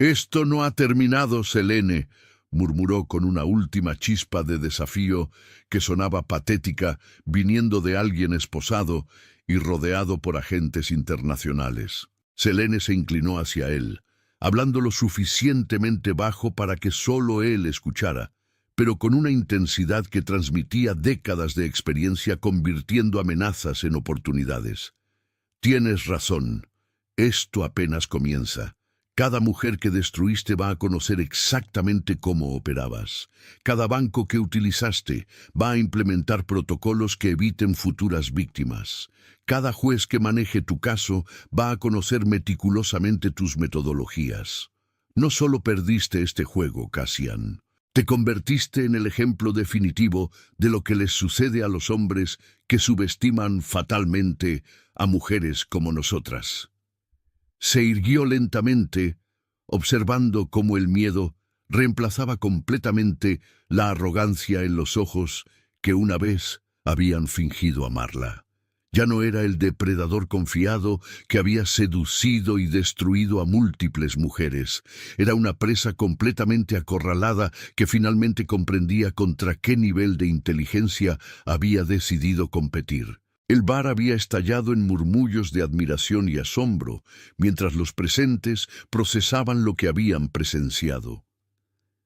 «Esto no ha terminado, Selene», murmuró con una última chispa de desafío que sonaba patética viniendo de alguien esposado y rodeado por agentes internacionales. Selene se inclinó hacia él, hablando lo suficientemente bajo para que solo él escuchara, pero con una intensidad que transmitía décadas de experiencia convirtiendo amenazas en oportunidades. «Tienes razón. Esto apenas comienza. Cada mujer que destruiste va a conocer exactamente cómo operabas. Cada banco que utilizaste va a implementar protocolos que eviten futuras víctimas. Cada juez que maneje tu caso va a conocer meticulosamente tus metodologías. No solo perdiste este juego, Cassian. Te convertiste en el ejemplo definitivo de lo que les sucede a los hombres que subestiman fatalmente a mujeres como nosotras». Se irguió lentamente, observando cómo el miedo reemplazaba completamente la arrogancia en los ojos que una vez habían fingido amarla. Ya no era el depredador confiado que había seducido y destruido a múltiples mujeres. Era una presa completamente acorralada que finalmente comprendía contra qué nivel de inteligencia había decidido competir. El bar había estallado en murmullos de admiración y asombro, mientras los presentes procesaban lo que habían presenciado.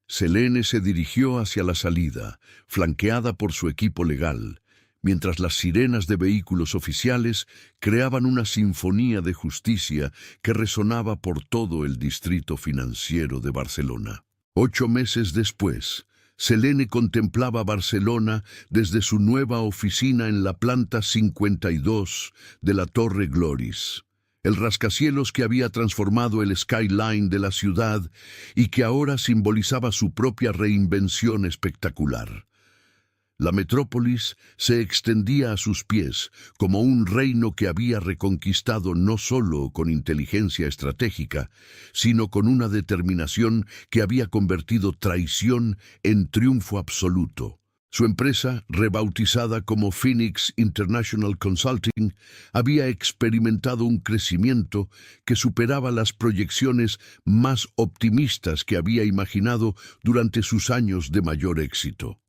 Selene se dirigió hacia la salida, flanqueada por su equipo legal, mientras las sirenas de vehículos oficiales creaban una sinfonía de justicia que resonaba por todo el distrito financiero de Barcelona. 8 meses después, Selene contemplaba Barcelona desde su nueva oficina en la planta 52 de la Torre Gloris, el rascacielos que había transformado el skyline de la ciudad y que ahora simbolizaba su propia reinvención espectacular. La metrópolis se extendía a sus pies como un reino que había reconquistado no solo con inteligencia estratégica, sino con una determinación que había convertido traición en triunfo absoluto. Su empresa, rebautizada como Phoenix International Consulting, había experimentado un crecimiento que superaba las proyecciones más optimistas que había imaginado durante sus años de mayor éxito.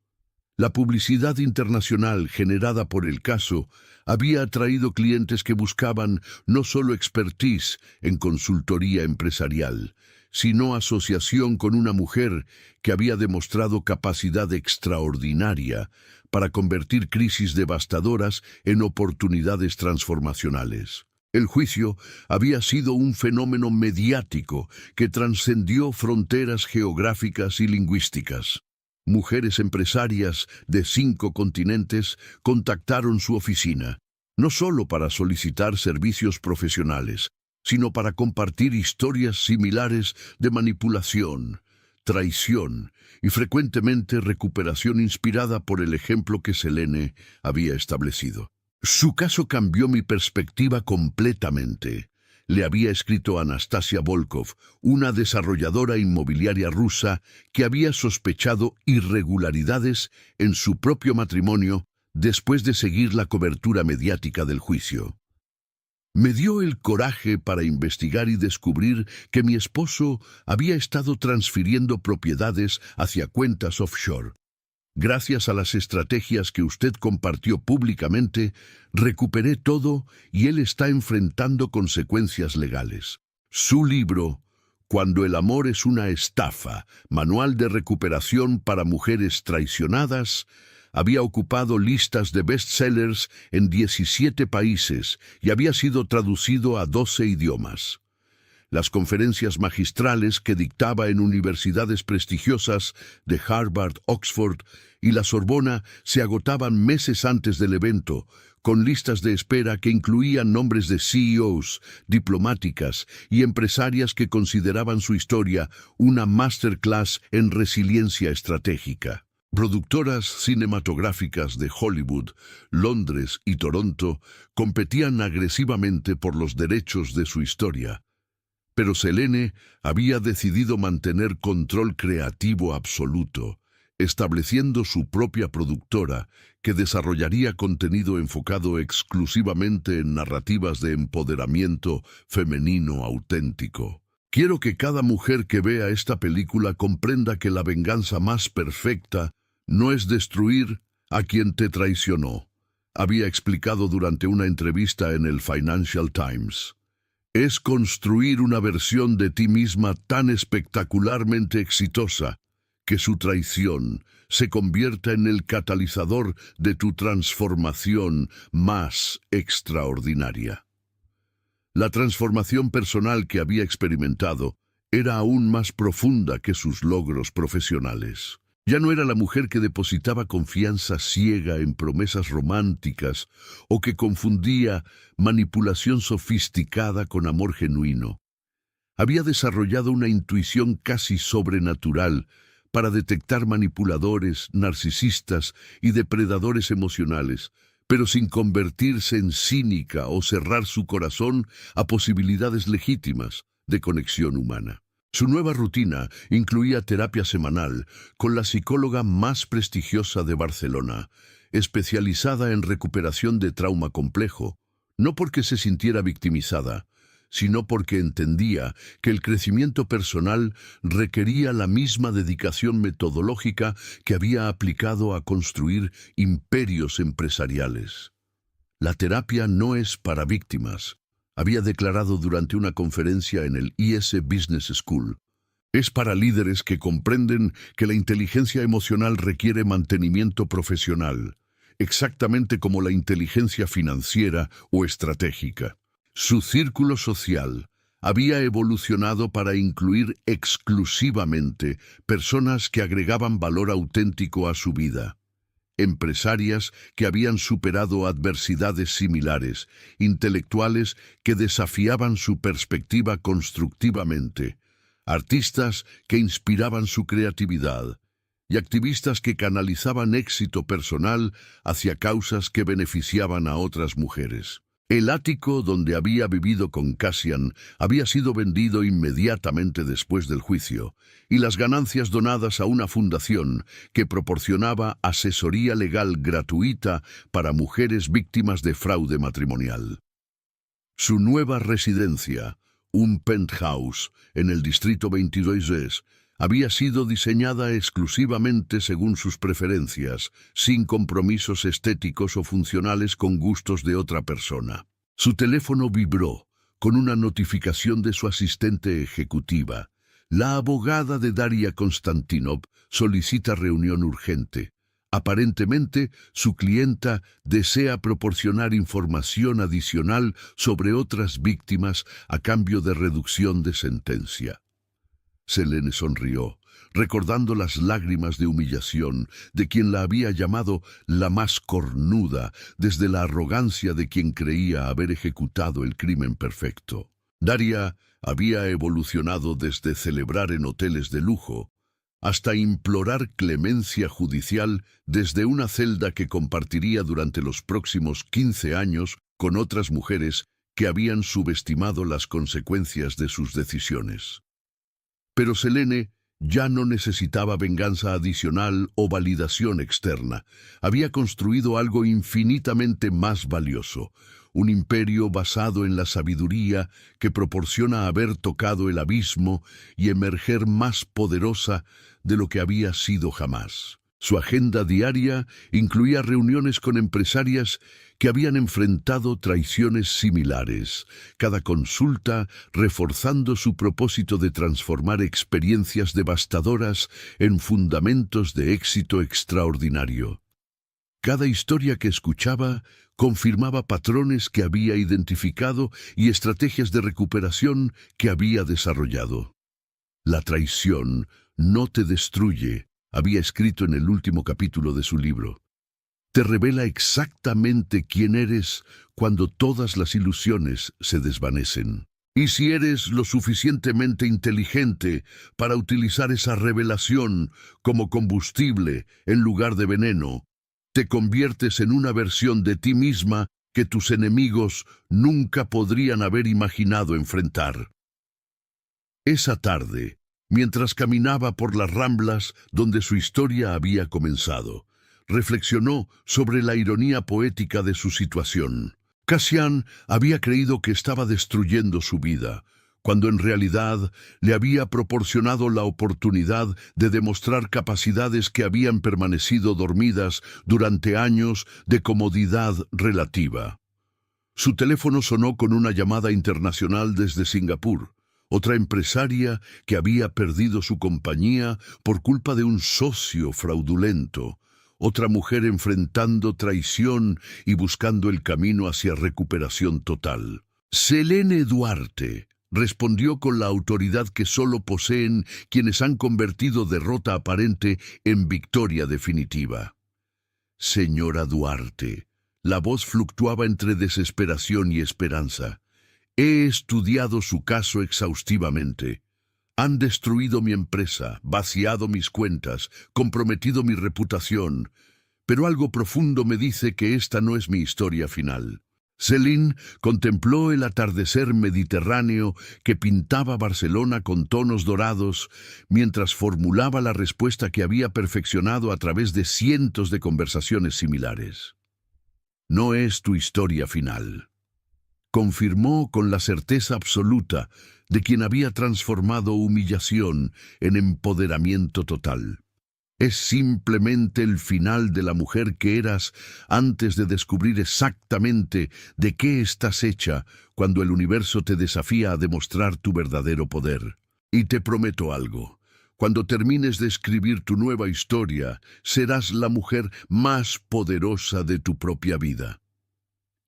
La publicidad internacional generada por el caso había atraído clientes que buscaban no solo expertise en consultoría empresarial, sino asociación con una mujer que había demostrado capacidad extraordinaria para convertir crisis devastadoras en oportunidades transformacionales. El juicio había sido un fenómeno mediático que trascendió fronteras geográficas y lingüísticas. Mujeres empresarias de 5 continentes contactaron su oficina, no solo para solicitar servicios profesionales, sino para compartir historias similares de manipulación, traición y frecuentemente recuperación inspirada por el ejemplo que Selene había establecido. Su caso cambió mi perspectiva completamente. Le había escrito Anastasia Volkov, una desarrolladora inmobiliaria rusa que había sospechado irregularidades en su propio matrimonio después de seguir la cobertura mediática del juicio. Me dio el coraje para investigar y descubrir que mi esposo había estado transfiriendo propiedades hacia cuentas offshore. Gracias a las estrategias que usted compartió públicamente, recuperé todo y él está enfrentando consecuencias legales. Su libro, Cuando el amor es una estafa, manual de recuperación para mujeres traicionadas, había ocupado listas de bestsellers en 17 países y había sido traducido a 12 idiomas. Las conferencias magistrales que dictaba en universidades prestigiosas de Harvard, Oxford y la Sorbona se agotaban meses antes del evento, con listas de espera que incluían nombres de CEOs, diplomáticas y empresarias que consideraban su historia una masterclass en resiliencia estratégica. Productoras cinematográficas de Hollywood, Londres y Toronto competían agresivamente por los derechos de su historia. Pero Selene había decidido mantener control creativo absoluto, estableciendo su propia productora que desarrollaría contenido enfocado exclusivamente en narrativas de empoderamiento femenino auténtico. Quiero que cada mujer que vea esta película comprenda que la venganza más perfecta no es destruir a quien te traicionó, había explicado durante una entrevista en el Financial Times. Es construir una versión de ti misma tan espectacularmente exitosa que su traición se convierta en el catalizador de tu transformación más extraordinaria. La transformación personal que había experimentado era aún más profunda que sus logros profesionales. Ya no era la mujer que depositaba confianza ciega en promesas románticas o que confundía manipulación sofisticada con amor genuino. Había desarrollado una intuición casi sobrenatural para detectar manipuladores, narcisistas y depredadores emocionales, pero sin convertirse en cínica o cerrar su corazón a posibilidades legítimas de conexión humana. Su nueva rutina incluía terapia semanal con la psicóloga más prestigiosa de Barcelona, especializada en recuperación de trauma complejo, no porque se sintiera victimizada, sino porque entendía que el crecimiento personal requería la misma dedicación metodológica que había aplicado a construir imperios empresariales. La terapia no es para víctimas, había declarado durante una conferencia en el IS Business School. Es para líderes que comprenden que la inteligencia emocional requiere mantenimiento profesional, exactamente como la inteligencia financiera o estratégica. Su círculo social había evolucionado para incluir exclusivamente personas que agregaban valor auténtico a su vida. Empresarias que habían superado adversidades similares, intelectuales que desafiaban su perspectiva constructivamente, artistas que inspiraban su creatividad y activistas que canalizaban éxito personal hacia causas que beneficiaban a otras mujeres. El ático donde había vivido con Cassian había sido vendido inmediatamente después del juicio, y las ganancias donadas a una fundación que proporcionaba asesoría legal gratuita para mujeres víctimas de fraude matrimonial. Su nueva residencia, un penthouse en el Distrito 22 había sido diseñada exclusivamente según sus preferencias, sin compromisos estéticos o funcionales con gustos de otra persona. Su teléfono vibró con una notificación de su asistente ejecutiva. La abogada de Daria Konstantinov solicita reunión urgente. Aparentemente, su clienta desea proporcionar información adicional sobre otras víctimas a cambio de reducción de sentencia. Selene sonrió, recordando las lágrimas de humillación de quien la había llamado la más cornuda desde la arrogancia de quien creía haber ejecutado el crimen perfecto. Daria había evolucionado desde celebrar en hoteles de lujo hasta implorar clemencia judicial desde una celda que compartiría durante los próximos 15 años con otras mujeres que habían subestimado las consecuencias de sus decisiones. Pero Selene ya no necesitaba venganza adicional o validación externa. Había construido algo infinitamente más valioso, un imperio basado en la sabiduría que proporciona haber tocado el abismo y emerger más poderosa de lo que había sido jamás. Su agenda diaria incluía reuniones con empresarias que habían enfrentado traiciones similares, cada consulta reforzando su propósito de transformar experiencias devastadoras en fundamentos de éxito extraordinario. Cada historia que escuchaba confirmaba patrones que había identificado y estrategias de recuperación que había desarrollado. La traición no te destruye, había escrito en el último capítulo de su libro. Te revela exactamente quién eres cuando todas las ilusiones se desvanecen. Y si eres lo suficientemente inteligente para utilizar esa revelación como combustible en lugar de veneno, te conviertes en una versión de ti misma que tus enemigos nunca podrían haber imaginado enfrentar. Esa tarde, mientras caminaba por las ramblas donde su historia había comenzado, reflexionó sobre la ironía poética de su situación. Cassian había creído que estaba destruyendo su vida, cuando en realidad le había proporcionado la oportunidad de demostrar capacidades que habían permanecido dormidas durante años de comodidad relativa. Su teléfono sonó con una llamada internacional desde Singapur, otra empresaria que había perdido su compañía por culpa de un socio fraudulento, otra mujer enfrentando traición y buscando el camino hacia recuperación total. Selene Duarte respondió con la autoridad que solo poseen quienes han convertido derrota aparente en victoria definitiva. Señora Duarte, la voz fluctuaba entre desesperación y esperanza. He estudiado su caso exhaustivamente. Han destruido mi empresa, vaciado mis cuentas, comprometido mi reputación, pero algo profundo me dice que esta no es mi historia final. Selene contempló el atardecer mediterráneo que pintaba Barcelona con tonos dorados, mientras formulaba la respuesta que había perfeccionado a través de cientos de conversaciones similares. No es tu historia final. Confirmó con la certeza absoluta de quien había transformado humillación en empoderamiento total. Es simplemente el final de la mujer que eras antes de descubrir exactamente de qué estás hecha cuando el universo te desafía a demostrar tu verdadero poder. Y te prometo algo. Cuando termines de escribir tu nueva historia, serás la mujer más poderosa de tu propia vida.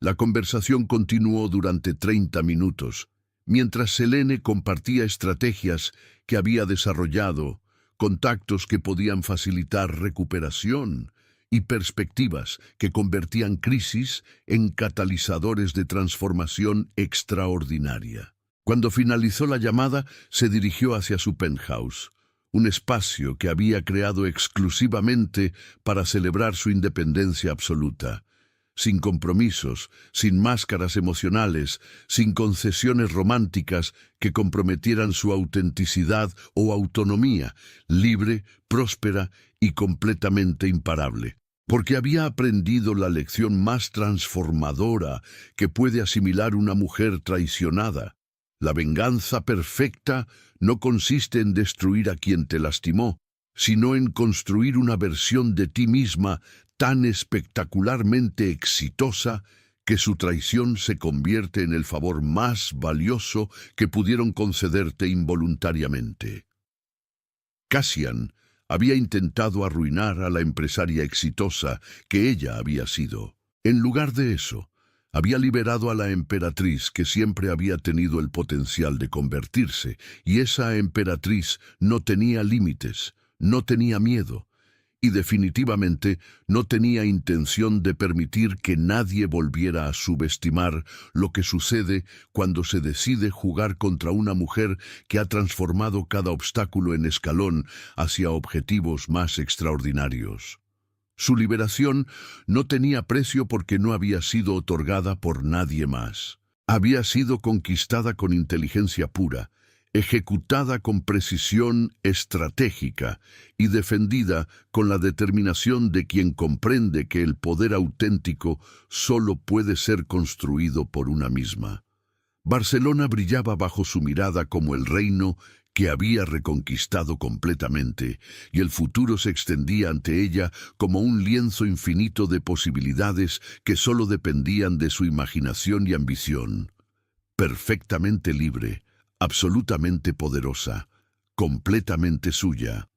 La conversación continuó durante 30 minutos, mientras Selene compartía estrategias que había desarrollado, contactos que podían facilitar recuperación y perspectivas que convertían crisis en catalizadores de transformación extraordinaria. Cuando finalizó la llamada, se dirigió hacia su penthouse, un espacio que había creado exclusivamente para celebrar su independencia absoluta. Sin compromisos, sin máscaras emocionales, sin concesiones románticas que comprometieran su autenticidad o autonomía, libre, próspera y completamente imparable. Porque había aprendido la lección más transformadora que puede asimilar una mujer traicionada. La venganza perfecta no consiste en destruir a quien te lastimó, sino en construir una versión de ti misma tan espectacularmente exitosa que su traición se convierte en el favor más valioso que pudieron concederte involuntariamente. Cassian había intentado arruinar a la empresaria exitosa que ella había sido. En lugar de eso, había liberado a la emperatriz que siempre había tenido el potencial de convertirse, y esa emperatriz no tenía límites, no tenía miedo, y definitivamente no tenía intención de permitir que nadie volviera a subestimar lo que sucede cuando se decide jugar contra una mujer que ha transformado cada obstáculo en escalón hacia objetivos más extraordinarios. Su liberación no tenía precio porque no había sido otorgada por nadie más. Había sido conquistada con inteligencia pura, ejecutada con precisión estratégica y defendida con la determinación de quien comprende que el poder auténtico solo puede ser construido por una misma. Barcelona brillaba bajo su mirada como el reino que había reconquistado completamente, y el futuro se extendía ante ella como un lienzo infinito de posibilidades que solo dependían de su imaginación y ambición. Perfectamente libre, absolutamente poderosa, completamente suya.